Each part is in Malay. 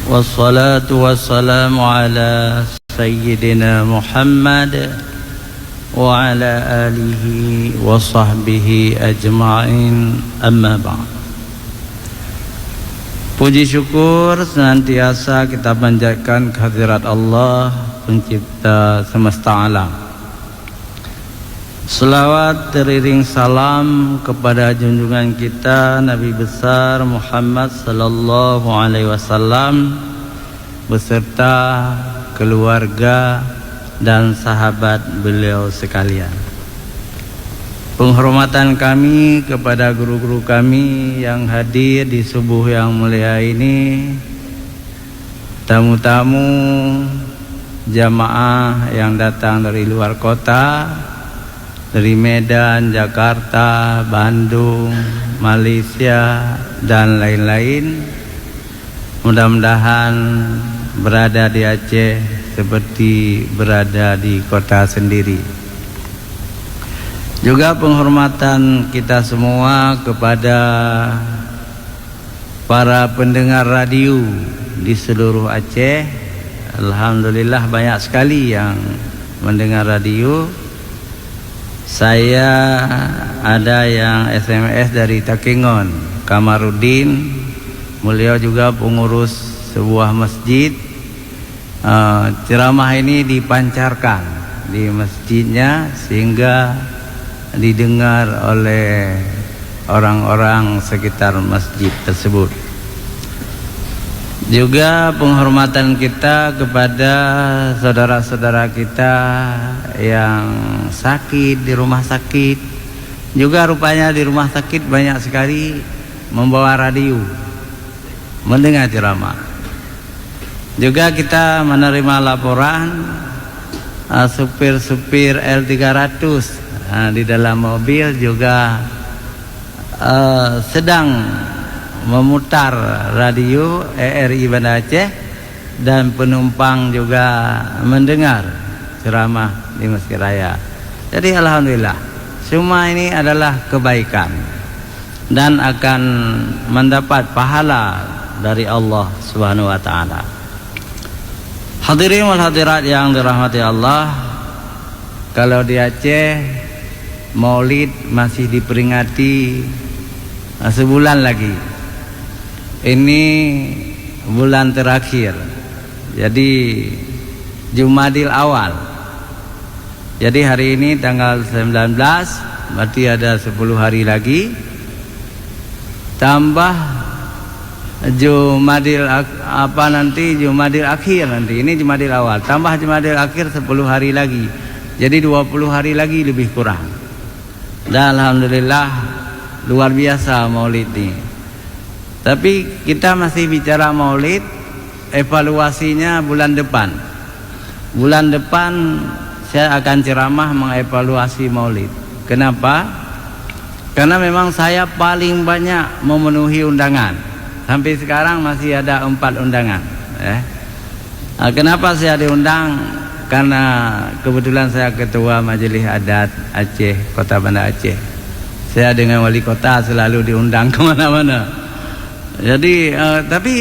Wassalatu wassalamu ala sayyidina Muhammad wa ala alihi wa sahbihi ajma'in, amma ba'd. Puji syukur senantiasa kita panjatkan kehadirat Allah, pencipta semesta alam. Selawat teriring salam kepada junjungan kita Nabi besar Muhammad sallallahu alaihi wasallam beserta keluarga dan sahabat beliau sekalian. Penghormatan kami kepada guru-guru kami yang hadir di subuh yang mulia ini, tamu-tamu jamaah yang datang dari luar kota, dari Medan, Jakarta, Bandung, Malaysia, dan lain-lain. Mudah-mudahan berada di Aceh seperti berada di kota sendiri. Juga penghormatan kita semua kepada para pendengar radio di seluruh Aceh. Alhamdulillah banyak sekali yang mendengar radio. Saya ada yang SMS dari Takengon, Kamarudin. Beliau juga pengurus sebuah masjid. Ceramah ini dipancarkan di masjidnya sehingga didengar oleh orang-orang sekitar masjid tersebut. Juga penghormatan kita kepada saudara-saudara kita yang sakit di rumah sakit. Juga rupanya di rumah sakit banyak sekali membawa radio, mendengar ceramah. Juga kita menerima laporan supir-supir L300 di dalam mobil juga sedang memutar radio RRI Banda Aceh, dan penumpang juga mendengar ceramah di Masjid Raya. Jadi alhamdulillah, semua ini adalah kebaikan dan akan mendapat pahala dari Allah Subhanahu wa taala. Hadirin wal hadirat yang dirahmati Allah, kalau di Aceh Maulid masih diperingati sebulan lagi. Ini bulan terakhir, jadi Jumadil Awal. Jadi hari ini tanggal 19, berarti ada 10 hari lagi. Tambah Jumadil Jumadil Akhir nanti. Ini Jumadil Awal, tambah Jumadil Akhir 10 hari lagi. Jadi 20 hari lagi lebih kurang. Dan alhamdulillah luar biasa Maulid ini. Tapi kita masih bicara Maulid, evaluasinya bulan depan. Bulan depan saya akan ceramah mengevaluasi Maulid. Kenapa? Karena memang saya paling banyak memenuhi undangan. Sampai sekarang masih ada 4 undangan. Kenapa saya diundang? Karena kebetulan saya ketua Majelis Adat Aceh, Kota Banda Aceh. Saya dengan wali kota selalu diundang kemana-mana. Jadi tapi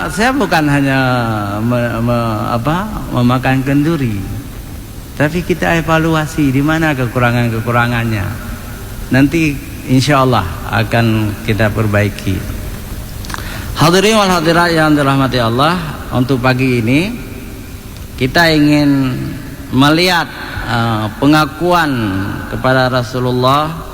saya bukan hanya memakan kenduri, tapi kita evaluasi di mana kekurangannya. Nanti insya Allah akan kita perbaiki. Hadirin wal hadirat yang dirahmati Allah, untuk pagi ini kita ingin melihat pengakuan kepada Rasulullah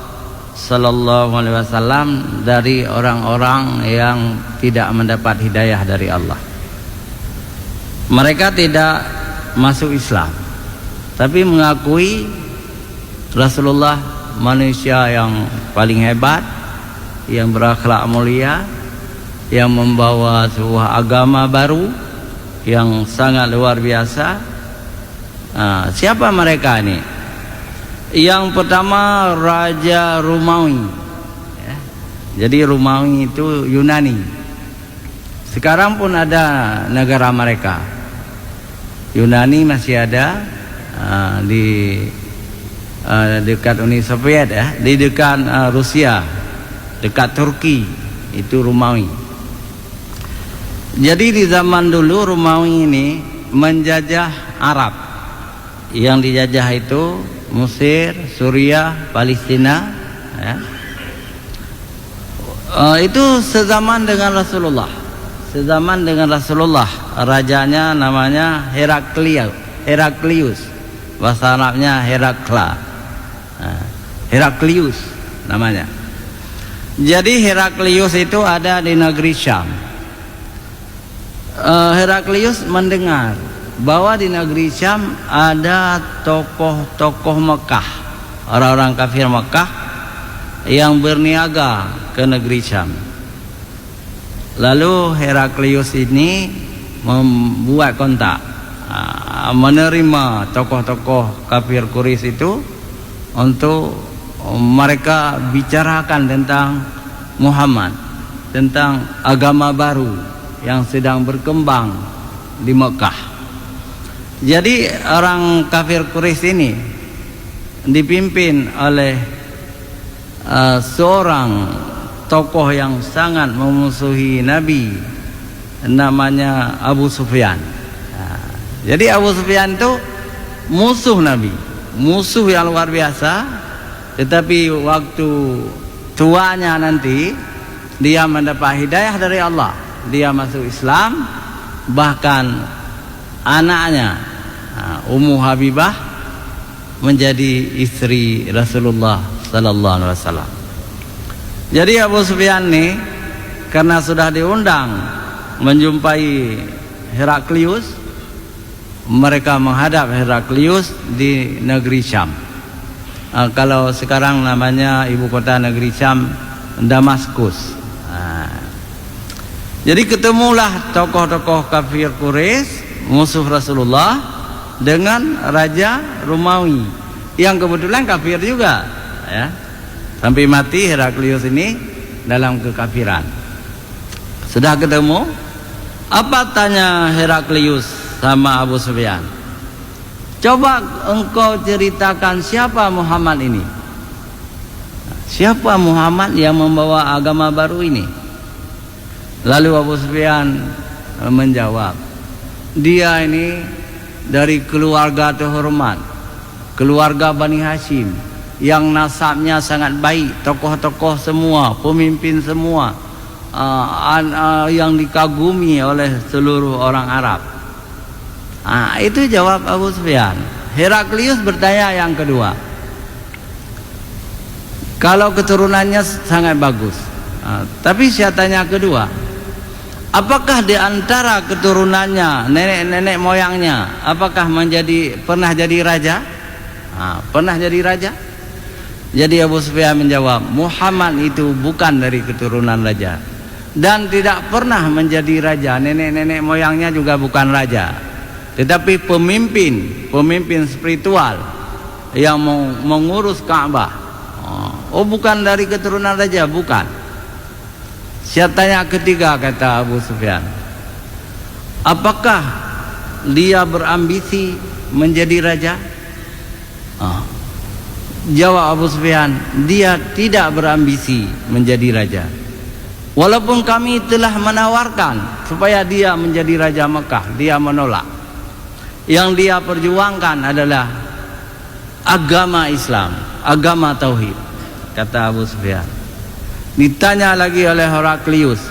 Sallallahu alaihi wasallam dari orang-orang yang tidak mendapat hidayah dari Allah. Mereka tidak masuk Islam, tapi mengakui Rasulullah manusia yang paling hebat, yang berakhlak mulia, yang membawa sebuah agama baru yang sangat luar biasa. Siapa mereka ini? Yang pertama Raja Romawi. Jadi Romawi itu Yunani. Sekarang pun ada negara mereka. Yunani masih ada di dekat Uni Soviet, di dekat Rusia, dekat Turki, itu Romawi. Jadi di zaman dulu Romawi ini menjajah Arab. Yang dijajah itu Mesir, Suriah, Palestina, ya. Itu sezaman dengan Rasulullah. Sezaman dengan Rasulullah. Rajanya namanya Heraklius. Bahasa Arabnya Herakla. Heraklius namanya. Jadi Heraklius itu ada di negeri Syam. Heraklius mendengar bahwa di negeri Syam ada tokoh-tokoh Mekah, orang-orang kafir Mekah yang berniaga ke negeri Syam. Lalu Heraklius ini membuat kontak, menerima tokoh-tokoh kafir Quraisy itu untuk mereka bicarakan tentang Muhammad, tentang agama baru yang sedang berkembang di Mekah. Jadi orang kafir Quraisy ini dipimpin oleh seorang tokoh yang sangat memusuhi Nabi, namanya Abu Sufyan. Jadi Abu Sufyan itu musuh Nabi, musuh yang luar biasa. Tetapi waktu tuanya nanti dia mendapat hidayah dari Allah, dia masuk Islam. Bahkan anaknya Ummu Habibah menjadi istri Rasulullah sallallahu alaihi wasallam. Jadi Abu Sufyan ini karena sudah diundang menjumpai Heraklius, mereka menghadap Heraklius di negeri Syam. Kalau sekarang namanya ibu kota negeri Syam Damaskus. Jadi ketemulah tokoh-tokoh kafir Quraisy, musuh Rasulullah, dengan Raja Romawi yang kebetulan kafir juga, ya. Sampai mati Heraklius ini dalam kekafiran. Sudah ketemu, apa tanya Heraklius sama Abu Sufyan? Coba engkau ceritakan siapa Muhammad ini? Siapa Muhammad yang membawa agama baru ini? Lalu Abu Sufyan menjawab, dia ini dari keluarga terhormat, keluarga Bani Hashim, yang nasabnya sangat baik, tokoh-tokoh semua, pemimpin semua, yang dikagumi oleh seluruh orang Arab. Itu jawab Abu Sufyan. Heraklius bertanya yang kedua, kalau keturunannya sangat bagus, tapi saya tanya kedua, apakah di antara keturunannya, nenek-nenek moyangnya, apakah pernah jadi raja? Pernah jadi raja? Jadi Abu Sufyan menjawab, Muhammad itu bukan dari keturunan raja dan tidak pernah menjadi raja. Nenek-nenek moyangnya juga bukan raja, tetapi pemimpin spiritual yang mengurus Ka'bah. Bukan dari keturunan raja, bukan. Saya tanya ketiga, kata Abu Sufyan, apakah dia berambisi menjadi raja? Jawab Abu Sufyan, dia tidak berambisi menjadi raja. Walaupun kami telah menawarkan supaya dia menjadi raja Mekah, dia menolak. Yang dia perjuangkan adalah agama Islam, agama tauhid, kata Abu Sufyan. Ditanya lagi oleh Heraklius,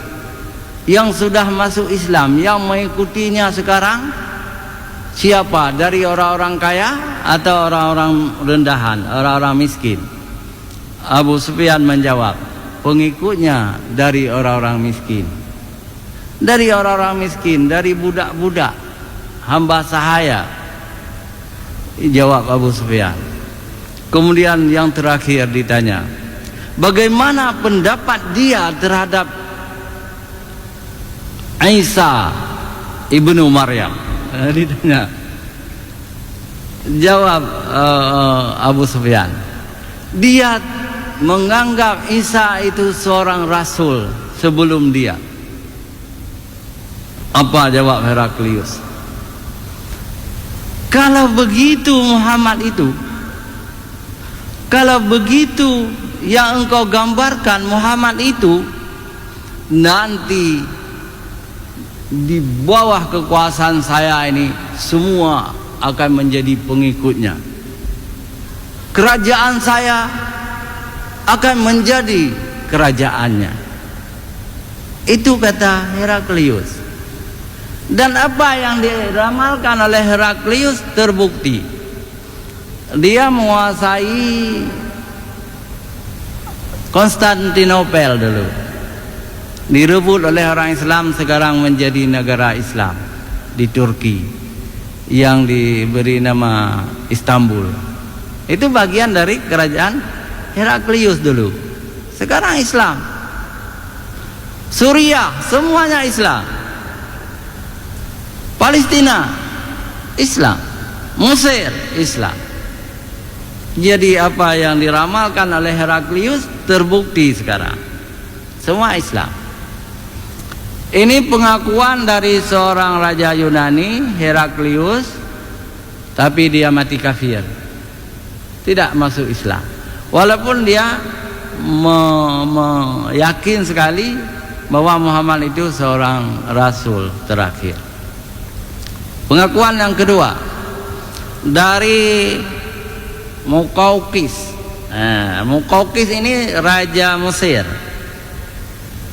yang sudah masuk Islam, yang mengikutinya sekarang siapa? Dari orang-orang kaya atau orang-orang rendahan, orang-orang miskin? Abu Sufyan menjawab, pengikutnya dari orang-orang miskin. Dari orang-orang miskin, dari budak-budak, hamba sahaya, jawab Abu Sufyan. Kemudian yang terakhir ditanya, bagaimana pendapat dia terhadap Isa ibnu Maryam? Ditanya. Jawab Abu Sufyan, dia menganggap Isa itu seorang rasul sebelum dia. Apa jawab Heraklius? Kalau begitu Muhammad itu, kalau begitu yang engkau gambarkan Muhammad itu, nanti di bawah kekuasaan saya ini semua akan menjadi pengikutnya. Kerajaan saya akan menjadi kerajaannya. Itu kata Heraklius. Dan apa yang diramalkan oleh Heraklius terbukti. Dia menguasai Konstantinopel dulu. Direbut oleh orang Islam, sekarang menjadi negara Islam di Turki yang diberi nama Istanbul. Itu bagian dari kerajaan Heraklius dulu. Sekarang Islam. Suriah semuanya Islam. Palestina Islam. Mesir Islam. Jadi apa yang diramalkan oleh Heraklius terbukti sekarang. Semua Islam. Ini pengakuan dari seorang raja Yunani, Heraklius, tapi dia mati kafir. Tidak masuk Islam. Walaupun dia yakin sekali bahwa Muhammad itu seorang rasul terakhir. Pengakuan yang kedua dari Muqawqis. Muqawqis ini raja Mesir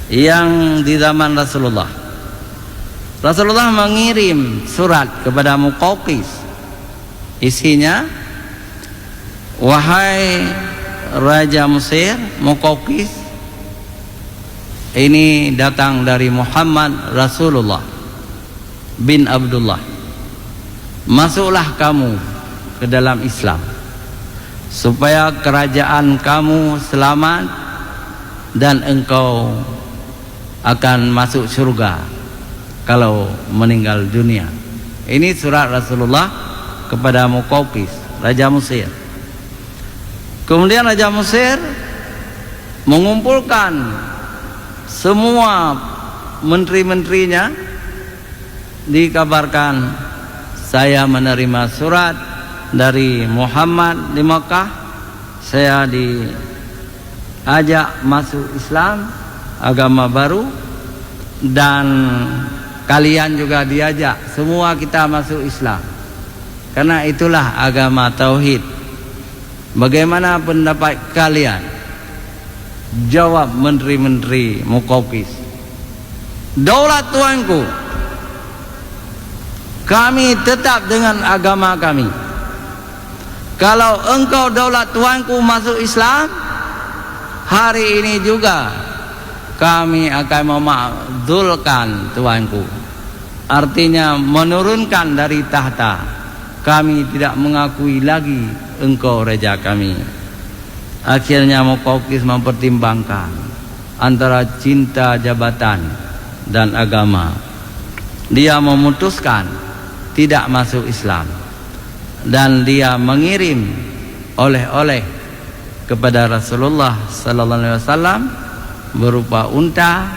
yang di zaman Rasulullah. Rasulullah mengirim surat kepada Muqawqis. Isinya, wahai raja Mesir, Muqawqis, ini datang dari Muhammad Rasulullah bin Abdullah. Masuklah kamu ke dalam Islam supaya kerajaan kamu selamat dan engkau akan masuk surga kalau meninggal dunia. Ini surat Rasulullah kepada Muqawqis, raja Mesir. Kemudian raja Mesir mengumpulkan semua menteri-menterinya, dikabarkan, saya menerima surat dari Muhammad di Mekah, saya diajak masuk Islam, agama baru, dan kalian juga diajak, semua kita masuk Islam, karena itulah agama tauhid. Bagaimana pendapat kalian? Jawab menteri-menteri Muqawqis, daulat tuanku, kami tetap dengan agama kami. Kalau engkau daulat tuanku masuk Islam, hari ini juga kami akan memakzulkan tuanku. Artinya menurunkan dari tahta. Kami tidak mengakui lagi engkau raja kami. Akhirnya Muqawqis mempertimbangkan antara cinta jabatan dan agama. Dia memutuskan tidak masuk Islam, dan dia mengirim oleh-oleh kepada Rasulullah sallallahu alaihi wasallam berupa unta,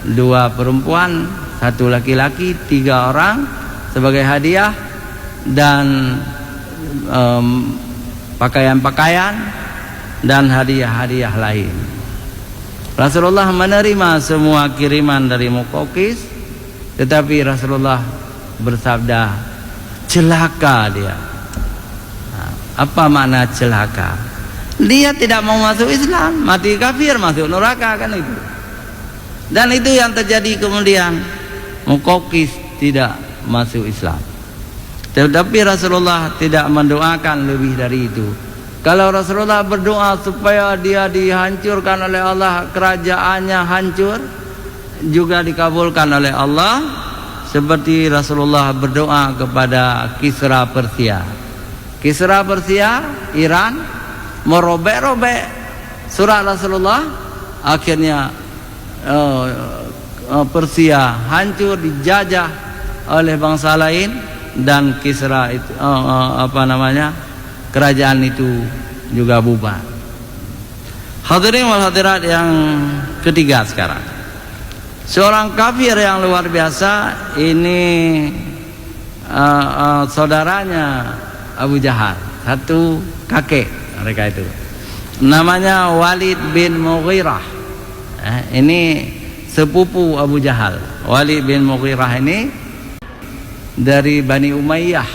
2 perempuan, 1 laki-laki, 3 orang sebagai hadiah, dan pakaian-pakaian dan hadiah-hadiah lain. Rasulullah menerima semua kiriman dari Muqawqis, tetapi Rasulullah bersabda, celaka dia. Apa makna celaka? Dia tidak mau masuk Islam, mati kafir, masuk neraka, kan itu. Dan itu yang terjadi kemudian. Muqawqis tidak masuk Islam. Tetapi Rasulullah tidak mendoakan lebih dari itu. Kalau Rasulullah berdoa supaya dia dihancurkan oleh Allah, kerajaannya hancur, juga dikabulkan oleh Allah. Seperti Rasulullah berdoa kepada Kisra Persia. Kisra Persia, Iran, merobek-robek surat Rasulullah. Akhirnya Persia hancur, dijajah oleh bangsa lain, dan Kisra itu kerajaan itu juga bubar. Hadirin wal hadirat yang ketiga sekarang, seorang kafir yang luar biasa ini, saudaranya Abu Jahal, satu kakek mereka itu, namanya Walid bin Mughirah. Ini sepupu Abu Jahal. Walid bin Mughirah ini dari Bani Umayyah,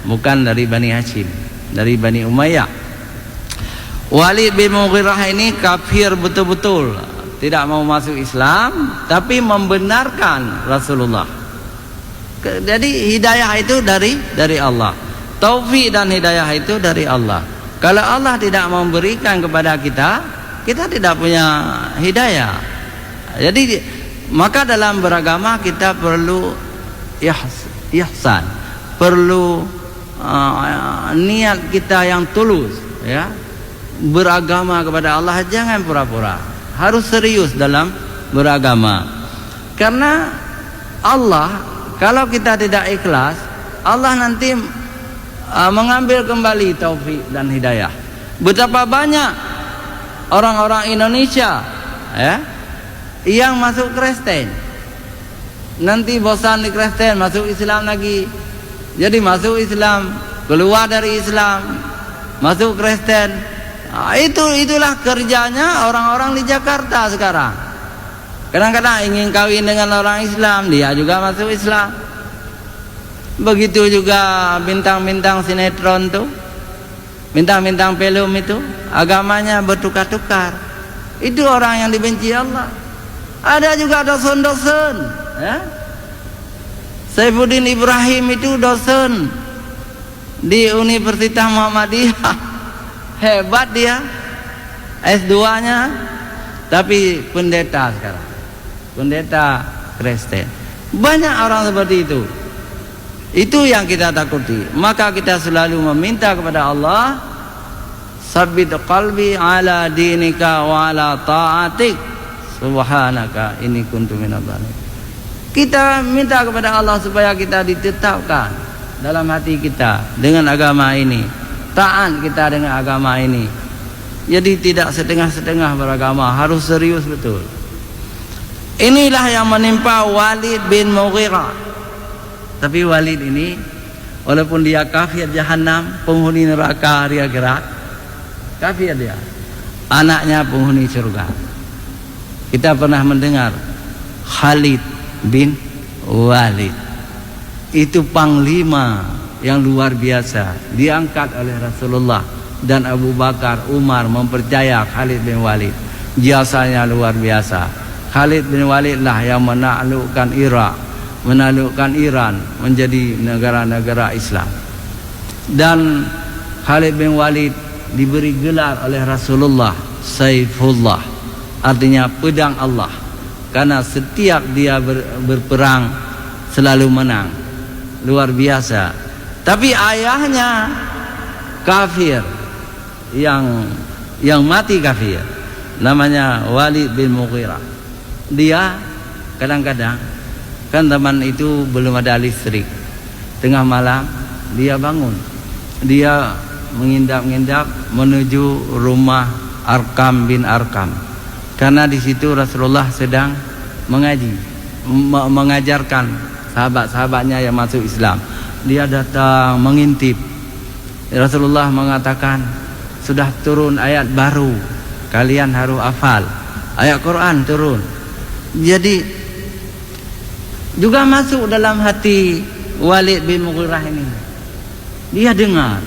bukan dari Bani Hashim, dari Bani Umayyah. Walid bin Mughirah ini kafir betul-betul, tidak mau masuk Islam, tapi membenarkan Rasulullah. Jadi hidayah itu dari Allah. Taufik dan hidayah itu dari Allah. Kalau Allah tidak memberikan kepada kita, kita tidak punya hidayah. Jadi maka dalam beragama kita perlu ihsan, perlu niat kita yang tulus, ya. Beragama kepada Allah jangan pura-pura, harus serius dalam beragama. Karena Allah, kalau kita tidak ikhlas, Allah nanti mengambil kembali taufik dan hidayah. Betapa banyak orang-orang Indonesia, ya, yang masuk Kristen, nanti bosan di Kristen, masuk Islam lagi. Jadi masuk Islam, keluar dari Islam, masuk Kristen. Itulah kerjanya orang-orang di Jakarta sekarang. Kadang-kadang ingin kawin dengan orang Islam, dia juga masuk Islam. Begitu juga bintang-bintang sinetron tuh, bintang-bintang film itu, agamanya bertukar-tukar. Itu orang yang dibenci Allah. Ada juga dosen-dosen, ya. Saifuddin Ibrahim itu dosen di Universitas Muhammadiyah. Hebat dia, S2-nya, tapi pendeta sekarang, pendeta Kristen. Banyak orang seperti itu. Itu yang kita takuti. Maka kita selalu meminta kepada Allah, sabbit qalbi ala dinika wa ala ta'atik, subhanaka inni kuntu minadh dhalimin. Kita minta kepada Allah supaya kita ditetapkan dalam hati kita dengan agama ini, taat kita dengan agama ini. Jadi tidak setengah-setengah beragama, harus serius betul. Inilah yang menimpa Walid bin Mughirah. Tapi Walid ini, walaupun dia kafir jahanam, penghuni neraka Ria Gerak, kafir dia, anaknya penghuni surga. Kita pernah mendengar Khalid bin Walid, itu panglima yang luar biasa, diangkat oleh Rasulullah, dan Abu Bakar, Umar mempercaya Khalid bin Walid. Jasanya luar biasa. Khalid bin Walid lah yang menaklukkan Irak, menaklukkan Iran menjadi negara-negara Islam. Dan Khalid bin Walid diberi gelar oleh Rasulullah Saifullah, artinya pedang Allah, karena setiap dia berperang selalu menang. Luar biasa. Tapi ayahnya kafir, yang mati kafir, namanya Walid bin Mughirah. Dia kadang-kadang, kan zaman itu belum ada listrik, tengah malam dia bangun, dia mengindap-ngindap menuju rumah Arkam bin Arkam, karena di situ Rasulullah sedang mengajarkan sahabat-sahabatnya yang masuk Islam. Dia datang mengintip. Rasulullah mengatakan, sudah turun ayat baru, kalian harus hafal. Ayat Quran turun. Jadi juga masuk dalam hati Walid bin Mughirah ini. Dia dengar,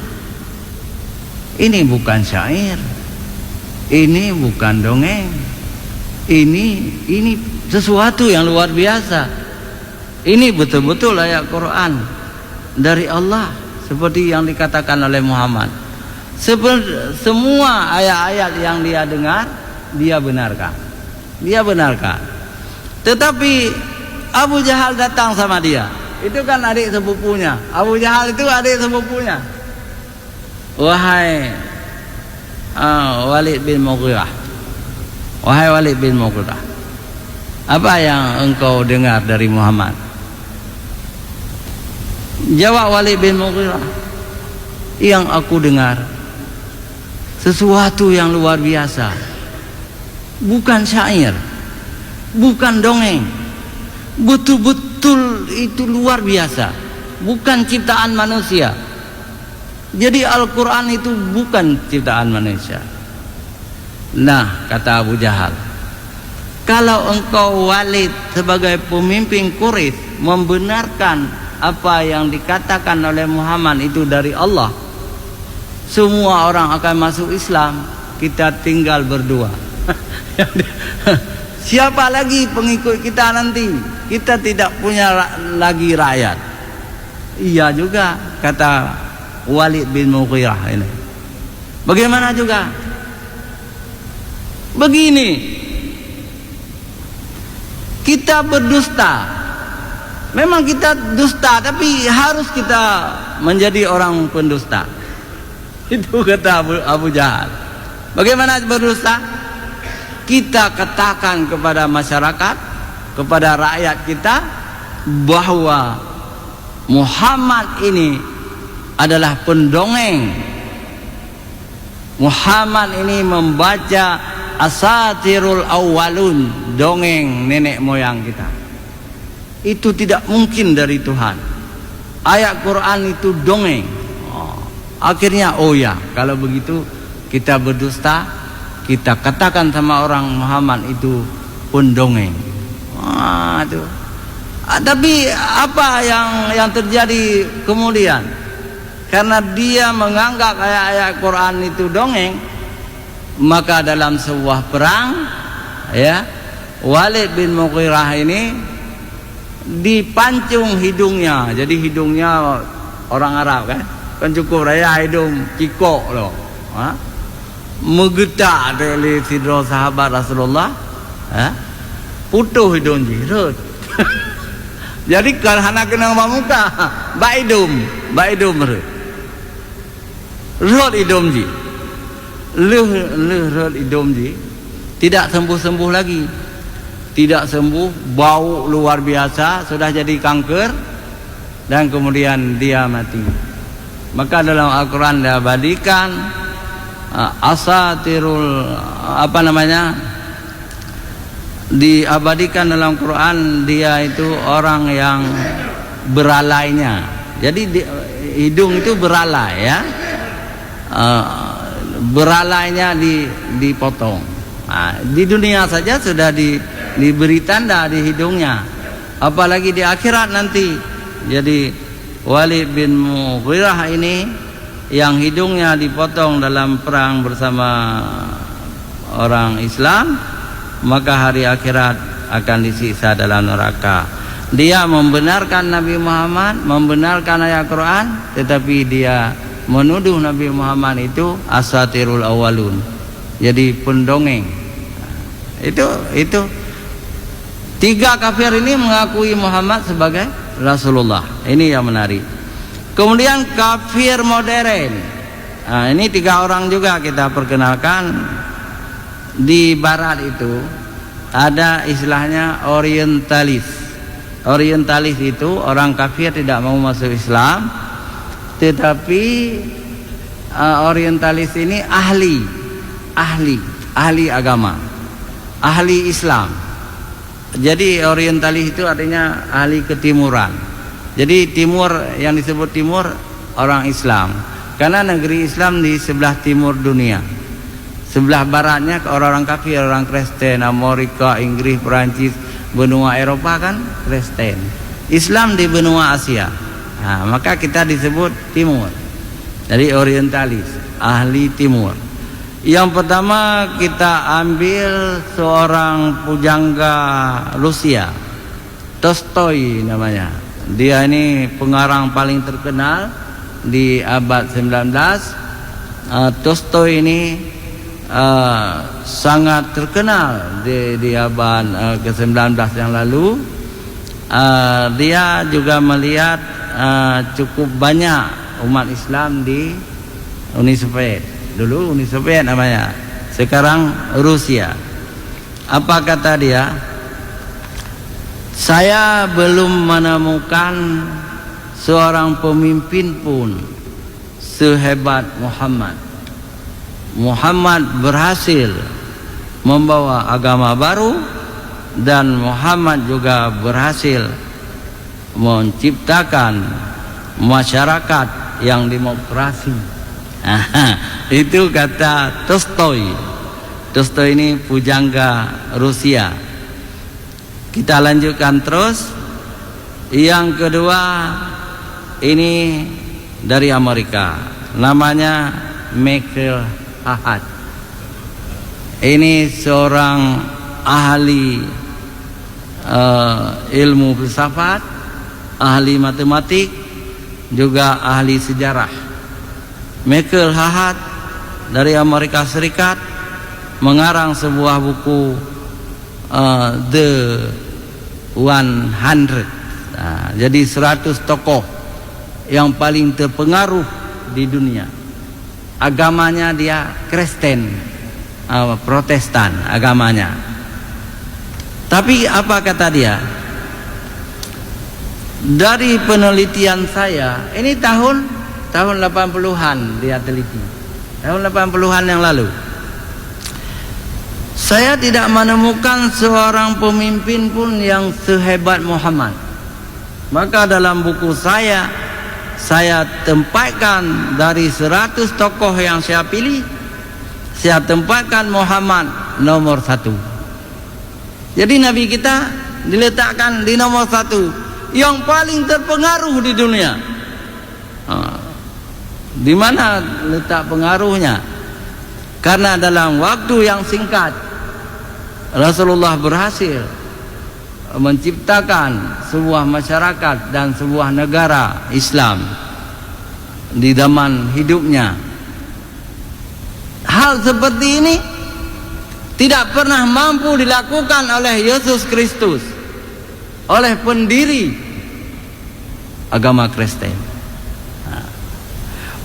ini bukan syair, ini bukan dongeng, ini sesuatu yang luar biasa. Ini betul-betul ayat Quran dari Allah, seperti yang dikatakan oleh Muhammad. Semua ayat-ayat yang dia dengar, dia benarkan. Dia benarkan. Tetapi Abu Jahal datang sama dia. Itu kan adik sepupunya. Abu Jahal itu adik sepupunya. Wahai Walid bin Mughirah, wahai Walid bin Mughirah, apa yang engkau dengar dari Muhammad? Jawab Walid bin Mughirah, yang aku dengar sesuatu yang luar biasa, bukan syair, bukan dongeng, betul-betul itu luar biasa, bukan ciptaan manusia. Jadi Al-Quran itu bukan ciptaan manusia. Nah, kata Abu Jahal, Kalau engkau Walid sebagai pemimpin Quraisy membenarkan apa yang dikatakan oleh Muhammad itu dari Allah, semua orang akan masuk Islam, kita tinggal berdua. Siapa lagi pengikut kita nanti? Kita tidak punya lagi rakyat. Iya juga kata Walid bin Mughirah ini. Bagaimana juga? Begini, kita berdusta. Memang kita dusta, tapi harus kita menjadi orang pendusta. Itu kata Abu Jahal. Bagaimana berdusta? Kita katakan kepada masyarakat, kepada rakyat kita, bahwa Muhammad ini adalah pendongeng. Muhammad ini membaca asatirul awwalun, dongeng nenek moyang kita. Itu tidak mungkin dari Tuhan. Ayat Quran itu dongeng. Akhirnya ya, kalau begitu kita berdusta, kita katakan sama orang Muhammad itu pendongeng. Itu. Tapi apa yang terjadi kemudian? Karena dia menganggap ayat-ayat Quran itu dongeng, maka dalam sebuah perang, ya, Walid bin Mughirah ini dipancung hidungnya. Jadi hidungnya orang Arab kan cukup raya hidung cikok loh. Menggetak dari sidra sahabat Rasulullah, putuh hidung jirut. Jadi karena kena muka, baidum rot hidung ji, rot hidung ji, tidak sembuh lagi, tidak sembuh, bau luar biasa, sudah jadi kanker, dan kemudian dia mati. Maka dalam Al-Quran diabadikan asatirul diabadikan dalam Quran, dia itu orang yang beralainya. Jadi hidung itu beralai, ya, beralainya dipotong. Di dunia saja sudah diberi tanda di hidungnya, apalagi di akhirat nanti. Jadi Walid bin Mughirah ini yang hidungnya dipotong dalam perang bersama orang Islam, maka hari akhirat akan disiksa dalam neraka. Dia membenarkan Nabi Muhammad, membenarkan ayat Quran, tetapi dia menuduh Nabi Muhammad itu asatirul awalun, jadi pendongeng. Itu tiga kafir ini mengakui Muhammad sebagai Rasulullah. Ini yang menarik. Kemudian kafir modern. Ini tiga orang juga kita perkenalkan. Di barat itu ada istilahnya orientalis. Orientalis itu orang kafir tidak mau masuk Islam, tetapi orientalis ini ahli agama, ahli Islam. Jadi orientalis itu artinya ahli ketimuran. Jadi timur, yang disebut timur, orang Islam, karena negeri Islam di sebelah timur dunia. Sebelah baratnya orang-orang kafir, orang Kristen, Amerika, Inggris, Perancis, benua Eropa kan Kristen. Islam di benua Asia. Maka kita disebut timur. Jadi orientalis, ahli timur. Yang pertama kita ambil seorang pujangga Rusia, Tolstoy namanya. Dia ini pengarang paling terkenal di abad 19. Tolstoy ini sangat terkenal di abad ke-19 yang lalu. Dia juga melihat cukup banyak umat Islam di Uni Soviet. Dulu Uni Soviet namanya, sekarang Rusia. Apa kata dia? Saya belum menemukan seorang pemimpin pun sehebat Muhammad. Muhammad berhasil membawa agama baru, dan Muhammad juga berhasil menciptakan masyarakat yang demokrasi. Itu kata Tolstoy. Tolstoy ini pujangga Rusia. Kita lanjutkan terus. Yang kedua ini dari Amerika, namanya Michael Ahad. Ini seorang ahli ilmu filsafat, ahli matematik, juga ahli sejarah. Michael Ahad dari Amerika Serikat mengarang sebuah buku The 100. Jadi 100 tokoh yang paling terpengaruh di dunia. Agamanya dia Kristen, Protestan agamanya. Tapi apa kata dia? Dari penelitian saya, ini tahun 80-an dia teliti. Tahun 80-an yang lalu. Saya tidak menemukan seorang pemimpin pun yang sehebat Muhammad. Maka dalam buku saya tempatkan dari 100 tokoh yang saya pilih, saya tempatkan Muhammad nomor 1. Jadi Nabi kita diletakkan di nomor 1, yang paling terpengaruh di dunia. Di mana letak pengaruhnya? Karena dalam waktu yang singkat Rasulullah berhasil menciptakan sebuah masyarakat dan sebuah negara Islam di zaman hidupnya. Hal seperti ini tidak pernah mampu dilakukan oleh Yesus Kristus, oleh pendiri agama Kristen.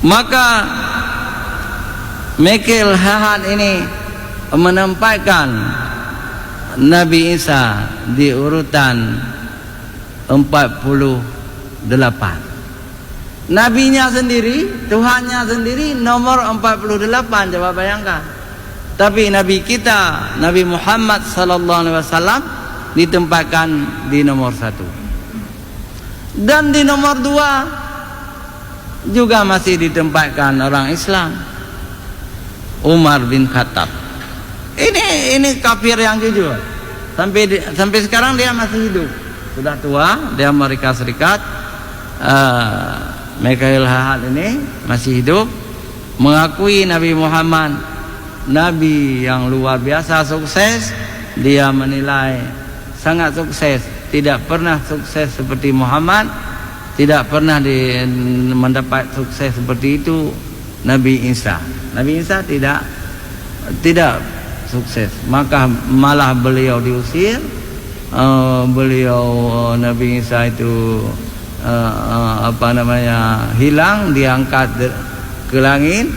Maka Michael Ahad ini menempatkan Nabi Isa di urutan 48. Nabinya sendiri, Tuhannya sendiri nomor 48. Coba bayangkan. Tapi Nabi kita, Nabi Muhammad sallallahu alaihi wasallam ditempatkan di nomor 1. Dan di nomor 2 juga masih ditempatkan orang Islam, Umar bin Khattab. Ini kafir yang jujur. Sampai sekarang dia masih hidup. Sudah tua di Amerika Serikat. Michael Ahad ini masih hidup, mengakui Nabi Muhammad Nabi yang luar biasa sukses. Dia menilai sangat sukses. Tidak pernah sukses seperti Muhammad, tidak pernah mendapat sukses seperti itu Nabi Isa. Nabi Isa tidak sukses, maka malah beliau diusir. Nabi Isa itu hilang, diangkat ke langit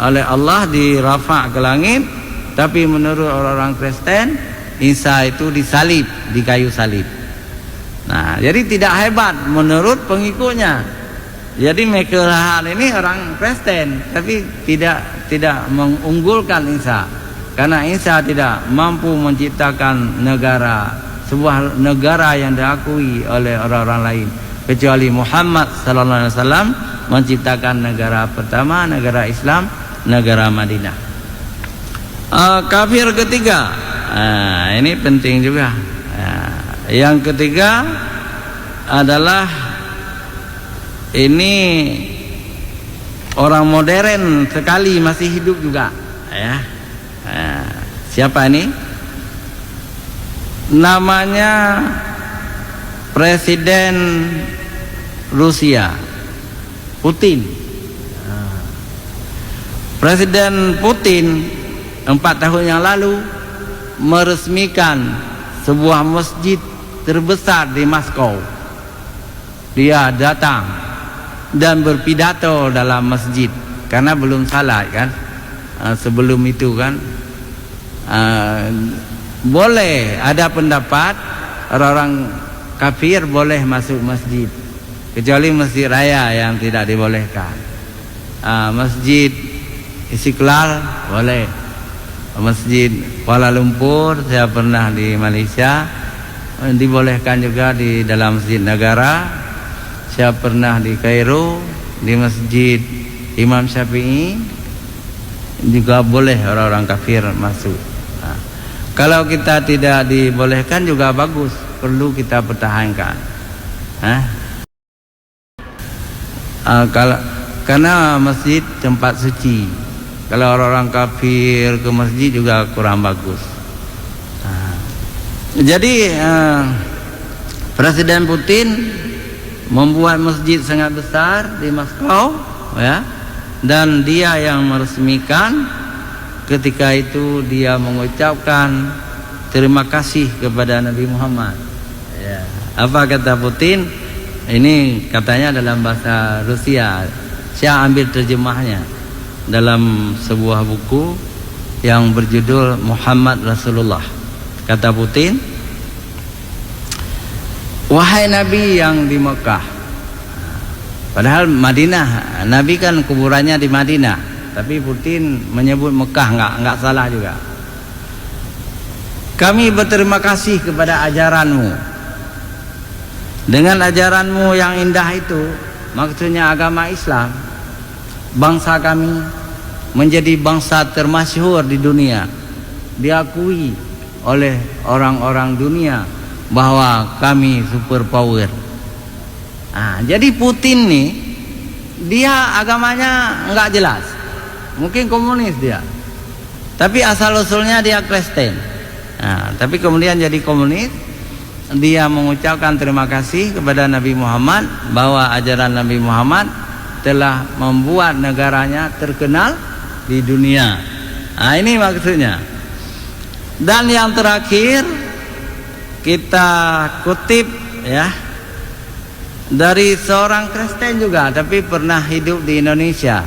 oleh Allah, dirafa' ke langit. Tapi menurut orang-orang Kristen, Isa itu disalib, di kayu salib. Nah, jadi tidak hebat menurut pengikutnya. Jadi Michael Ahad ini orang Kristen, tapi tidak mengunggulkan Isa. Karena Isa tidak mampu menciptakan sebuah negara yang diakui oleh orang-orang lain, kecuali Muhammad sallallahu alaihi wasallam menciptakan negara pertama, negara Islam, negara Madinah. Kafir ketiga, ini penting juga. Yang ketiga adalah ini orang modern sekali, masih hidup juga, ya. Siapa ini? Namanya Presiden Rusia, Putin. Presiden Putin 4 tahun yang lalu meresmikan sebuah masjid terbesar di Moskow. Dia datang dan berpidato dalam masjid, karena belum salat kan. Sebelum itu kan boleh ada pendapat orang kafir boleh masuk masjid, kecuali masjid raya yang tidak dibolehkan. Masjid Istiqlal boleh, masjid Kuala Lumpur, saya pernah di Malaysia, dibolehkan juga di dalam masjid negara. Saya pernah di Kairo, di masjid Imam Syafi'i juga boleh orang-orang kafir masuk. Kalau kita tidak dibolehkan juga bagus, perlu kita pertahankan. Karena masjid tempat suci. Kalau orang-orang kafir ke masjid juga kurang bagus. Jadi Presiden Putin membuat masjid sangat besar di Moskow, ya, dan dia yang meresmikan. Ketika itu dia mengucapkan terima kasih kepada Nabi Muhammad. Ya. Apa kata Putin? Ini katanya dalam bahasa Rusia. Saya ambil terjemahnya dalam sebuah buku yang berjudul Muhammad Rasulullah. Kata Putin, wahai Nabi yang di Mekah. Padahal Madinah, Nabi kan kuburannya di Madinah, tapi Putin menyebut Mekah, enggak salah juga. Kami berterima kasih kepada ajaranmu. Dengan ajaranmu yang indah itu, maksudnya agama Islam, bangsa kami menjadi bangsa termasyhur di dunia, diakui oleh orang-orang dunia bahwa kami super power. Jadi Putin nih, dia agamanya enggak jelas, mungkin komunis dia, tapi asal usulnya dia Kristen. Tapi kemudian jadi komunis. Dia mengucapkan terima kasih kepada Nabi Muhammad bahwa ajaran Nabi Muhammad telah membuat negaranya terkenal di dunia. Ini maksudnya. Dan yang terakhir kita kutip, ya, dari seorang Kristen juga, tapi pernah hidup di Indonesia,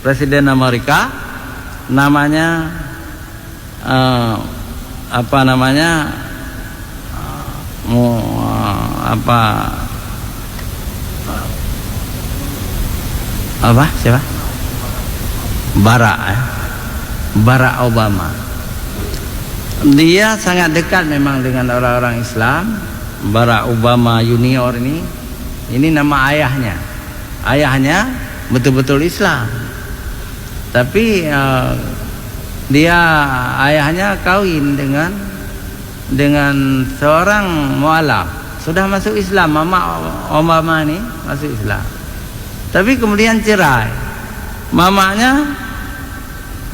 Presiden Amerika, namanya siapa? Barack Obama. Dia sangat dekat memang dengan orang-orang Islam. Barack Obama Junior ini nama ayahnya. Ayahnya betul-betul Islam. Tapi dia ayahnya kawin dengan seorang mualaf, sudah masuk Islam. Mama Obama ini masuk Islam, tapi kemudian cerai.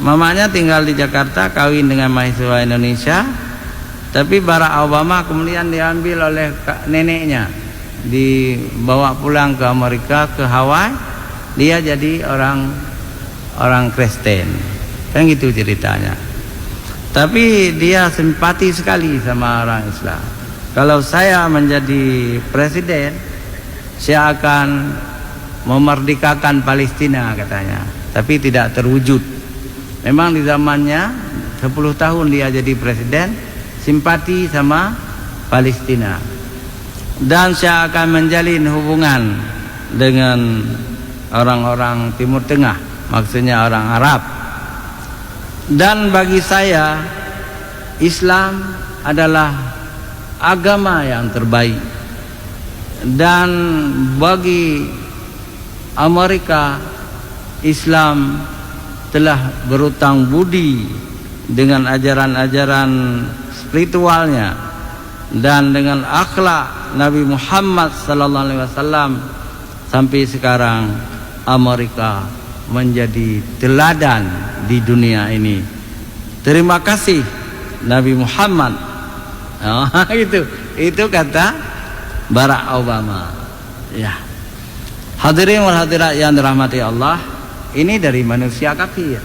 Mamanya tinggal di Jakarta, kawin dengan mahasiswa Indonesia, tapi Barack Obama kemudian diambil oleh neneknya, dibawa pulang ke Amerika, ke Hawaii. Dia jadi orang Kristen, kan gitu ceritanya. Tapi dia simpati sekali sama orang Islam. Kalau saya menjadi presiden, saya akan memerdekakan Palestina katanya. Tapi tidak terwujud. Memang di zamannya 10 tahun dia jadi presiden, simpati sama Palestina. Dan saya akan menjalin hubungan dengan orang-orang Timur Tengah, maksudnya orang Arab. Dan bagi saya, Islam adalah agama yang terbaik. Dan bagi Amerika, Islam telah berutang budi dengan ajaran-ajaran spiritualnya dan dengan akhlak Nabi Muhammad SAW. Sampai sekarang Amerika menjadi teladan di dunia ini. Terima kasih Nabi Muhammad. Itu kata Barack Obama. Ya. Hadirin wal hadirat yang dirahmati Allah, ini dari manusia kafir.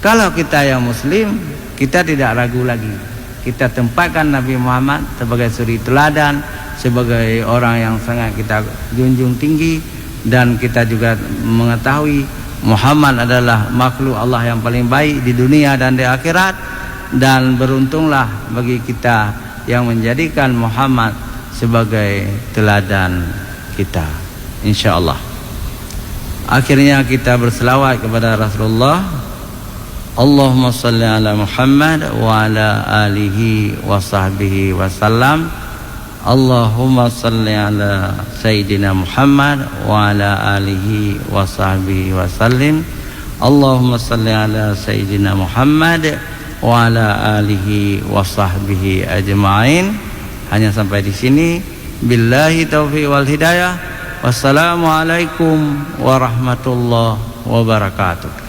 Kalau kita yang muslim, kita tidak ragu lagi. Kita tempatkan Nabi Muhammad sebagai suri teladan, sebagai orang yang sangat kita junjung tinggi, dan kita juga mengetahui Muhammad adalah makhluk Allah yang paling baik di dunia dan di akhirat. Dan beruntunglah bagi kita yang menjadikan Muhammad sebagai teladan kita, insyaallah. Akhirnya kita berselawat kepada Rasulullah. Allahumma salli ala Muhammad wa ala alihi wa sahbihi wa sallam. Allahumma salli ala Sayyidina Muhammad wa ala alihi wa sahbihi wa sallim. Allahumma salli ala Sayyidina Muhammad wa ala alihi wa sahbihi ajma'in. Hanya sampai di sini. Billahi taufiq wal hidayah. Wassalamualaikum warahmatullahi wabarakatuh.